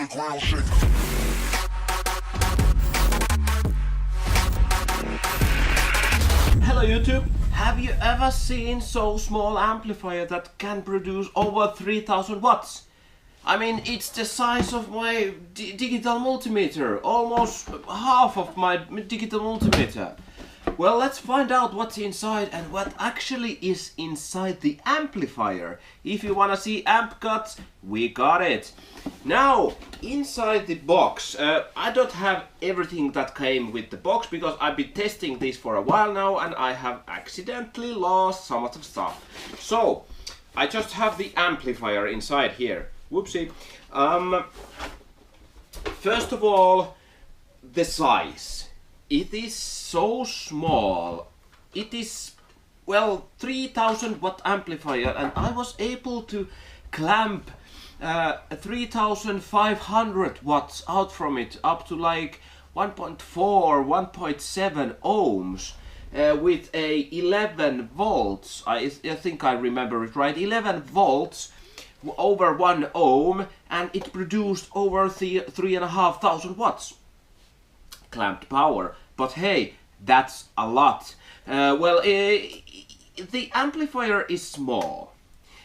ground shake. Hello YouTube! Have you ever seen so small amplifier that can produce over 3000 watts? I mean, it's the size of my digital multimeter, almost half of my digital multimeter. Well, let's find out what's inside and what actually is inside the amplifier. If you wanna see amp cuts, we got it. Now, inside the box, I don't have everything that came with the box because I've been testing this for a while now and I have accidentally lost some of the stuff. So, I just have the amplifier inside here. Whoopsie. First of all, the size. It is so small. It is, well, 3000 watt amplifier, and I was able to clamp 3500 watts out from it up to like 1.4, 1.7 ohms with a 11 volts. I think I remember it right. 11 volts over 1 ohm, and it produced over 3,500 watts clamped power. But hey, that's a lot. The amplifier is small,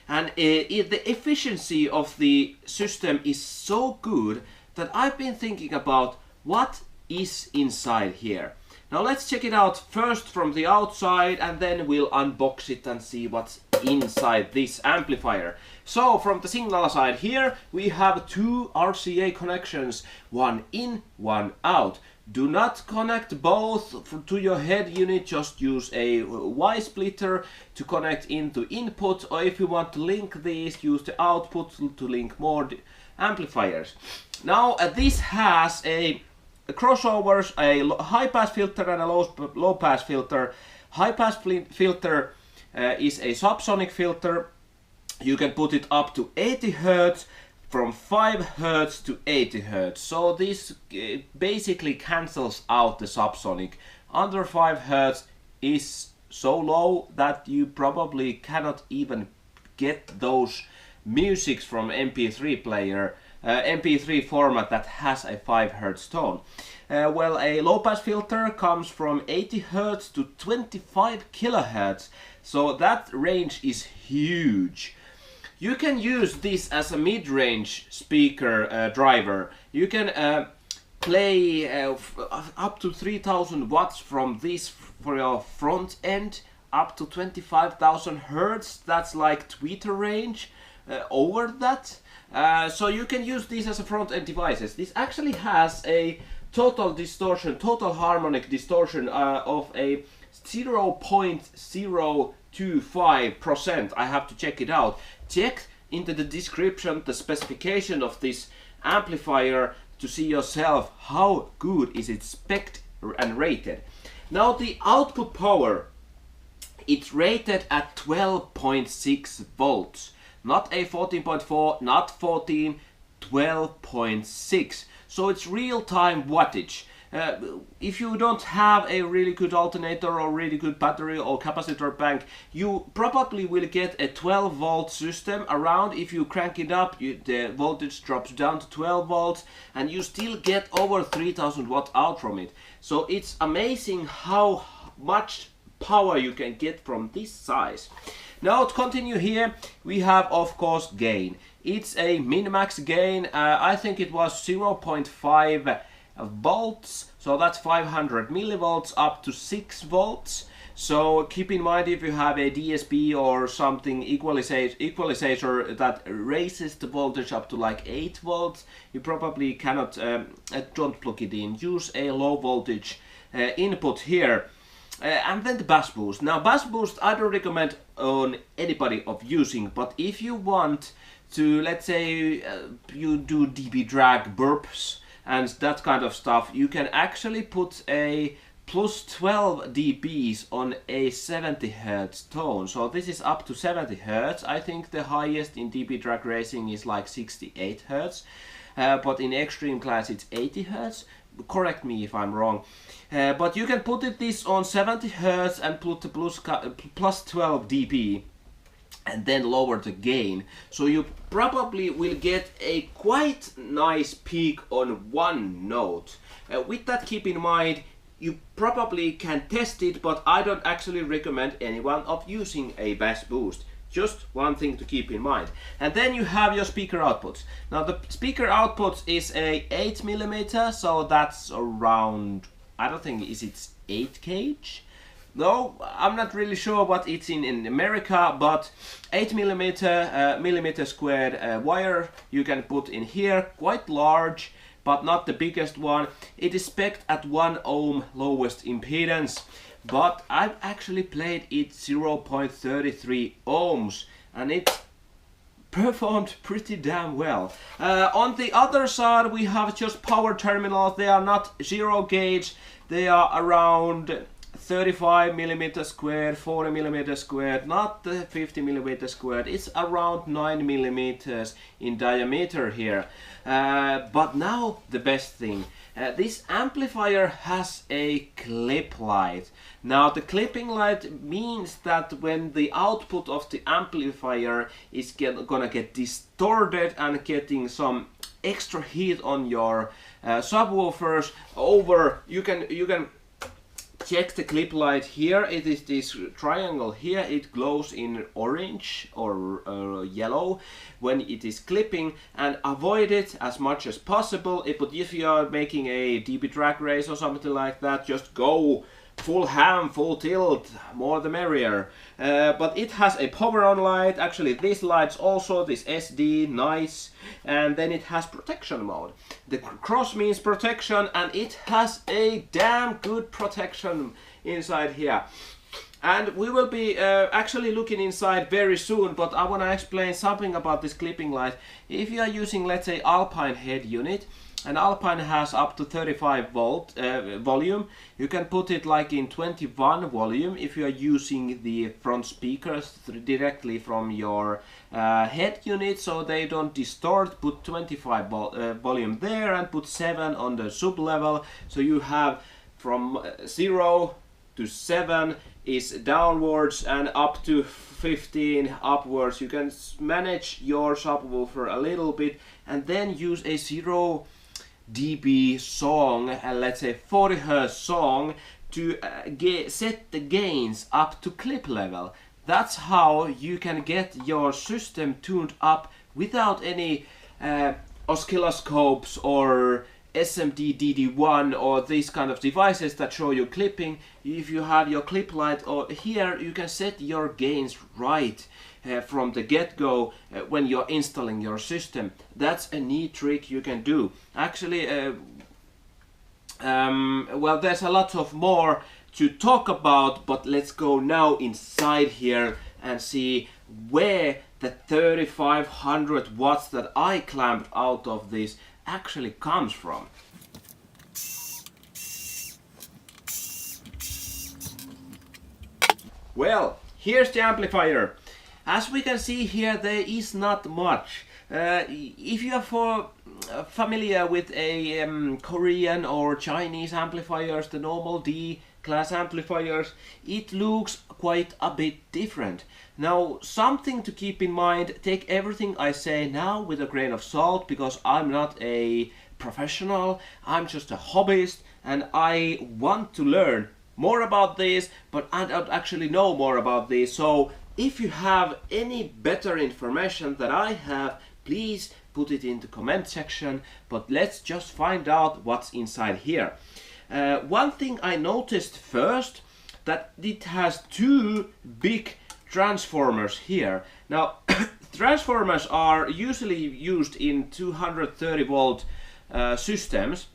and the efficiency of the system is so good that I've been thinking about what is inside here. Now let's check it out first from the outside, and then we'll unbox it and see what's inside this amplifier. So from the signal side here we have two RCA connections, one in, one out. Do not connect both to your head unit, just use a Y splitter to connect into input, or if you want to link these, use the output to link more amplifiers. Now this has a crossovers, a high pass filter and a low pass filter. High pass filter is a subsonic filter. You can put it up to 80 Hz, from 5 Hz to 80 Hz. So this basically cancels out the subsonic. Under 5 Hz is so low that you probably cannot even get those musics from MP3 player, MP3 format that has a 5 Hz tone. Well, a low pass filter comes from 80 Hz to 25 kHz. So that range is huge. You can use this as a mid-range speaker driver. You can play up to 3000 watts from this for your front end, up to 25,000 Hz. That's like tweeter range over that. So you can use these as a front end devices. This actually has a total distortion, total harmonic distortion of a 0.025%. I have to check it out. Check into the description the specification of this amplifier to see yourself how good is it spec'd and rated. Now the output power, it's rated at 12.6 volts. Not a 14.4, not 14, 12.6. So it's real-time wattage. If you don't have a really good alternator or really good battery or capacitor bank, you probably will get a 12 volt system around. If you crank it up, the voltage drops down to 12 volts and you still get over 3000 watts out from it. So it's amazing how much power you can get from this size. Now to continue here, we have of course gain. It's a min-max gain. I think it was 0.5 volts, so that's 500 millivolts up to 6 volts. So keep in mind, if you have a DSP or something equalizer that raises the voltage up to like 8 volts, you probably cannot, don't plug it in. Use a low voltage input here. And then the bass boost. Now bass boost I don't recommend on anybody of using, but if you want to, let's say you do dB drag burps and that kind of stuff, you can actually put a plus 12 dBs on a 70 Hz tone. So this is up to 70 Hz. I think the highest in dB drag racing is like 68 Hz. But in extreme class it's 80 Hz. Correct me if I'm wrong. But you can put this on 70 Hz and put the plus 12 dB. and then lower the gain. So you probably will get a quite nice peak on one note. With that keep in mind, you probably can test it, but I don't actually recommend anyone of using a bass boost. Just one thing to keep in mind. And then you have your speaker outputs. Now the speaker outputs is a 8mm, so that's around, I don't think, is it 8 gauge? No, I'm not really sure what it's in America, but 8mm millimeter squared wire you can put in here, quite large, but not the biggest one. It is spec'd at 1 ohm lowest impedance, but I've actually played it 0.33 ohms, and it performed pretty damn well. On the other side we have just power terminals. They are not 0 gauge, they are around 35mm squared, 40mm squared, not the 50mm squared. It's around 9mm in diameter here. But now the best thing. This amplifier has a clip light. Now the clipping light means that when the output of the amplifier is gonna get distorted and getting some extra heat on your subwoofers over, you can check the clip light here. It is this triangle here. It glows in orange or yellow when it is clipping, and avoid it as much as possible. But if you are making a DB drag race or something like that, just go full ham, full tilt, more the merrier. But it has a power on light. Actually this light's also this SD, nice. And then it has protection mode. The cross means protection, and it has a damn good protection inside here. And we will be actually looking inside very soon, but I want to explain something about this clipping light. If you are using, let's say, Alpine head unit, and Alpine has up to 35 volt volume, you can put it like in 21 volume if you are using the front speakers directly from your head unit, so they don't distort. Put 25 volume there and put 7 on the sub level, so you have from 0 to 7 is downwards, and up to 15 upwards. You can manage your subwoofer a little bit, and then use a 0 dB song, and let's say 40 Hz song, to set the gains up to clip level. That's how you can get your system tuned up without any oscilloscopes or SMD DD1 or these kind of devices that show you clipping. If you have your clip light or here, you can set your gains right from the get-go when you're installing your system. That's a neat trick you can do. Actually, well, there's a lot of more to talk about, but let's go now inside here and see where the 3500 watts that I clamped out of this actually comes from. Well, here's the amplifier. As we can see here, there is not much. If you are familiar with a Korean or Chinese amplifiers, the normal D class amplifiers, it looks quite a bit different. Now, something to keep in mind, take everything I say now with a grain of salt, because I'm not a professional, I'm just a hobbyist, and I want to learn more about this, but I don't actually know more about this. So if you have any better information that I have, please put it in the comment section, but let's just find out what's inside here. One thing I noticed first, that it has two big transformers here. Now, transformers are usually used in 230 volt systems.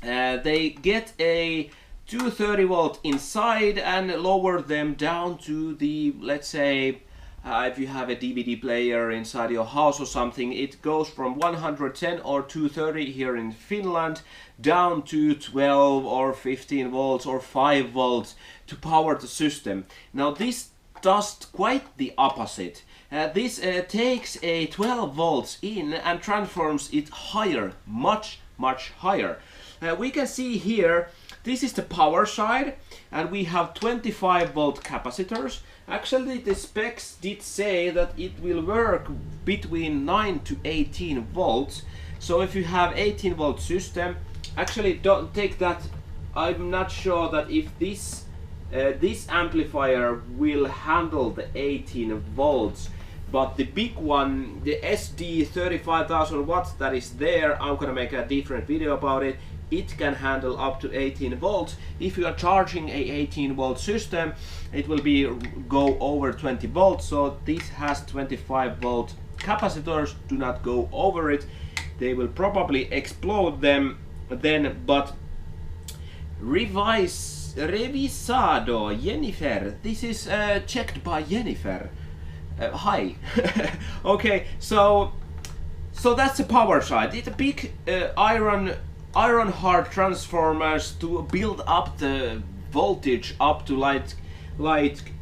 They get a 230 volt inside and lower them down to the, let's say, if you have a DVD player inside your house or something, it goes from 110 or 230 here in Finland down to 12 or 15 volts or 5 volts to power the system. Now this does quite the opposite. This takes a 12 volts in and transforms it higher, much higher. We can see here, this is the power side, and we have 25 volt capacitors, Actually, the specs did say that it will work between 9 to 18 volts. So if you have 18 volt system, actually don't take that. I'm not sure that if this amplifier will handle the 18 volts, but the big one, the SD3000 watts that is there, I'm gonna make a different video about it. It can handle up to 18 volts. If you are charging a 18 volt system, it will go over 20 volts. So this has 25 volt capacitors. Do not go over it. They will probably explode them then. But revisado Jennifer. This is checked by Jennifer. Hi. Okay, so that's the power side. It's a big iron hard transformers to build up the voltage up to like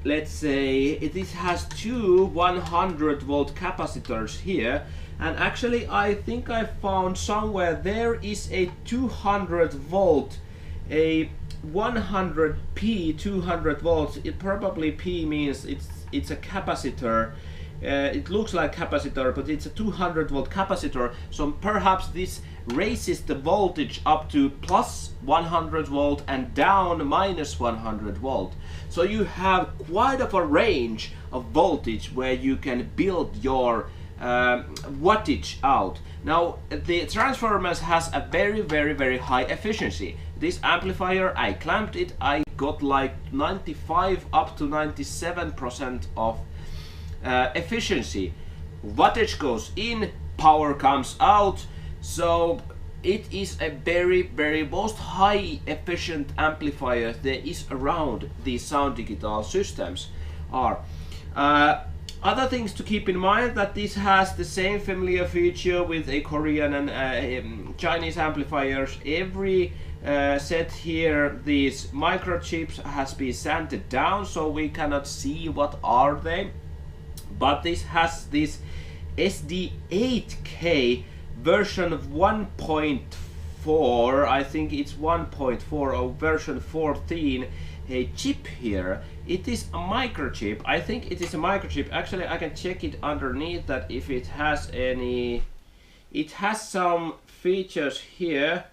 let's say this has two 100 volt capacitors here, and actually I think I found somewhere there is a 200 volt, a 100p 200 volts. It probably P means it's a capacitor. It looks like capacitor, but it's a 200 volt capacitor, so perhaps this raises the voltage up to plus 100 volt and down minus 100 volt. So you have quite of a range of voltage where you can build your wattage out. Now the transformers has a very high efficiency. This amplifier, I clamped it, I got like 95 up to 97% of efficiency. Wattage goes in, power comes out, so it is a very most high efficient amplifier there is around these Soundigital systems are. Other things to keep in mind, that this has the same familiar feature with a Korean and Chinese amplifiers. Every set here, these microchips has been sanded down, so we cannot see what are they. But this has this SD8K version of 1.4, I think it's 1.4 or version 14, a chip here. It is a microchip. I think it is a microchip. Actually, I can check it underneath that if it has any. It has some features here,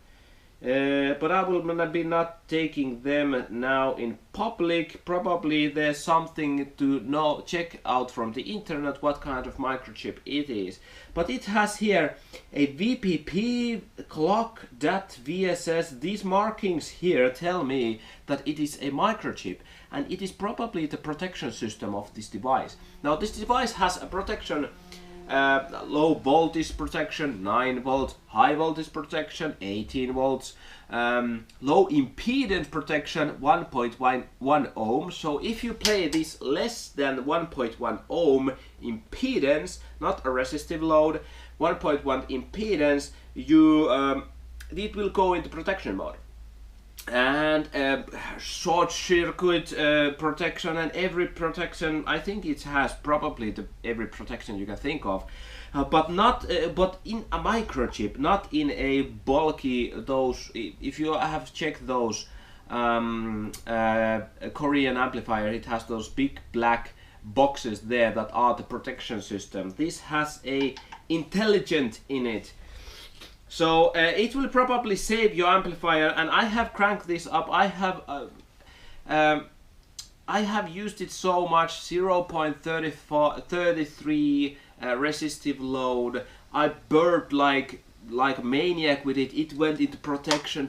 but I will be not taking them now in public. Probably there's something to check out from the internet what kind of microchip it is. But it has here a VPP clock, that VSS. These markings here tell me that it is a microchip, and it is probably the protection system of this device. Now this device has a protection, low voltage protection 9 volts, high voltage protection 18 volts, low impedance protection 1.1 ohm. So if you play this less than 1.1 ohm impedance, not a resistive load, 1.1 impedance, it will go into protection mode. And short circuit protection, and every protection, I think it has probably every protection you can think of, but not but in a microchip, not in a bulky those. If you have checked those Korean amplifier, it has those big black boxes there that are the protection system. This has a intelligent in it. So it will probably save your amplifier, and I have cranked this up. I have used it so much, 0.33 resistive load. I burped like a maniac with it. It went into protection,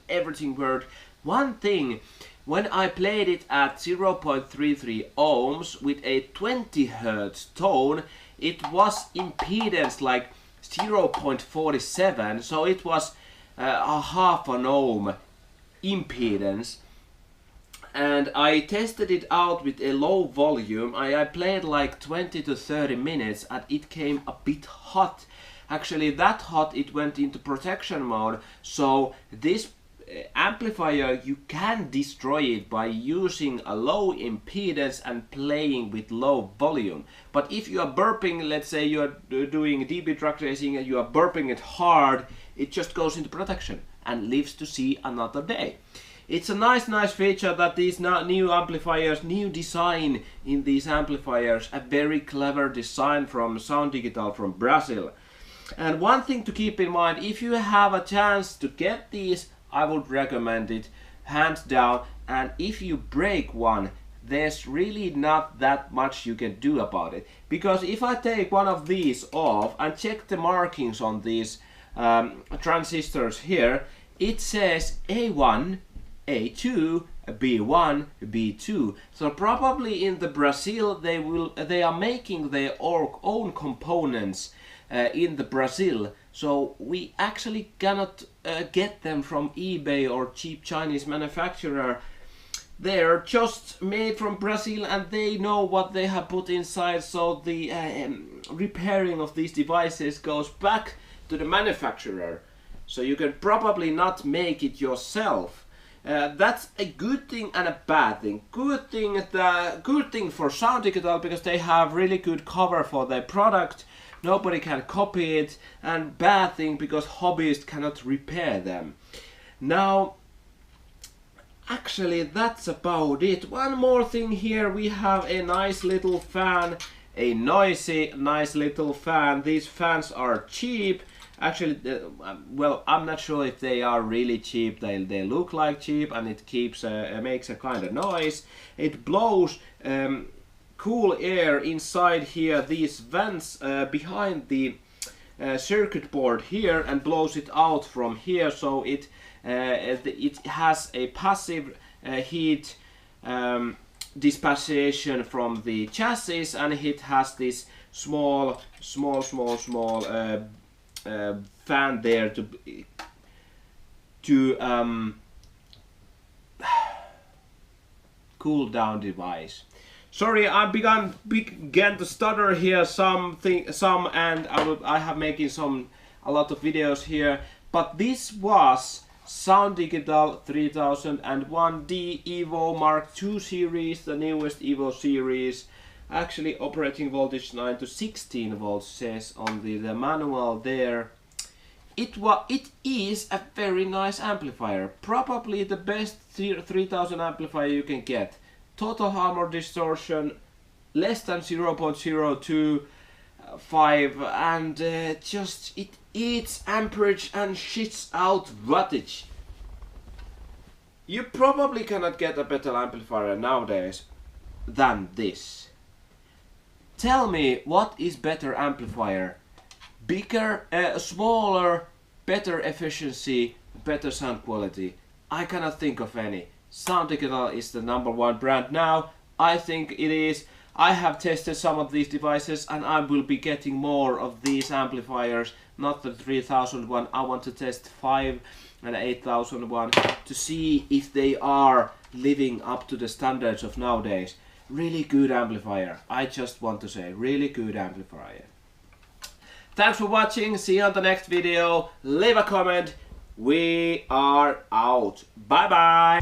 everything worked. One thing, when I played it at 0.33 ohms with a 20 hertz tone, it was impedance like 0.47, so it was a half an ohm impedance, and I tested it out with a low volume. I played like 20 to 30 minutes, and it came a bit hot. Actually that hot it went into protection mode, so this amplifier, you can destroy it by using a low impedance and playing with low volume. But if you are burping, let's say you are doing dB track tracing and you are burping it hard, it just goes into protection and lives to see another day. It's a nice feature that these new amplifiers, new design in these amplifiers, a very clever design from Soundigital from Brazil. And one thing to keep in mind, if you have a chance to get these, I would recommend it hands down. And if you break one, there's really not that much you can do about it. Because if I take one of these off and check the markings on these transistors here, it says A1, A2, B1, B2. So probably in the Brazil they are making their own components in the Brazil. So we actually cannot get them from eBay or cheap Chinese manufacturer. They're just made from Brazil and they know what they have put inside, so the repairing of these devices goes back to the manufacturer. So you can probably not make it yourself. That's a good thing and a bad thing. Good thing for Soundigital because they have really good cover for their product. Nobody can copy it, and bad thing because hobbyists cannot repair them. Now, actually that's about it. One more thing here, we have a nice little fan, a noisy, nice little fan. These fans are cheap. Actually, well, I'm not sure if they are really cheap. They look like cheap, and it makes a kind of noise. It blows cool air inside here, these vents behind the circuit board here, and blows it out from here, so it has a passive heat dispensation from the chassis, and it has this small fan there to cool down device. Sorry, I began to stutter here and I have making a lot of videos here, but this was Soundigital 3000.1D EVO Mark II series, the newest EVO series. Actually operating voltage 9 to 16 volts says on the manual there. It is a very nice amplifier, probably the best 3000 amplifier you can get. Total harmonic distortion less than 0.025, and just it eats amperage and shits out wattage. You probably cannot get a better amplifier nowadays than this. Tell me, what is better amplifier? Bigger, smaller, better efficiency, better sound quality? I cannot think of any. Soundigital is the #1 brand now. I think it is. I have tested some of these devices and I will be getting more of these amplifiers, not the 3000 one. I want to test 5 and 8000 one to see if they are living up to the standards of nowadays. Really good amplifier. I just want to say, really good amplifier. Thanks for watching. See you on the next video. Leave a comment. We are out. Bye bye.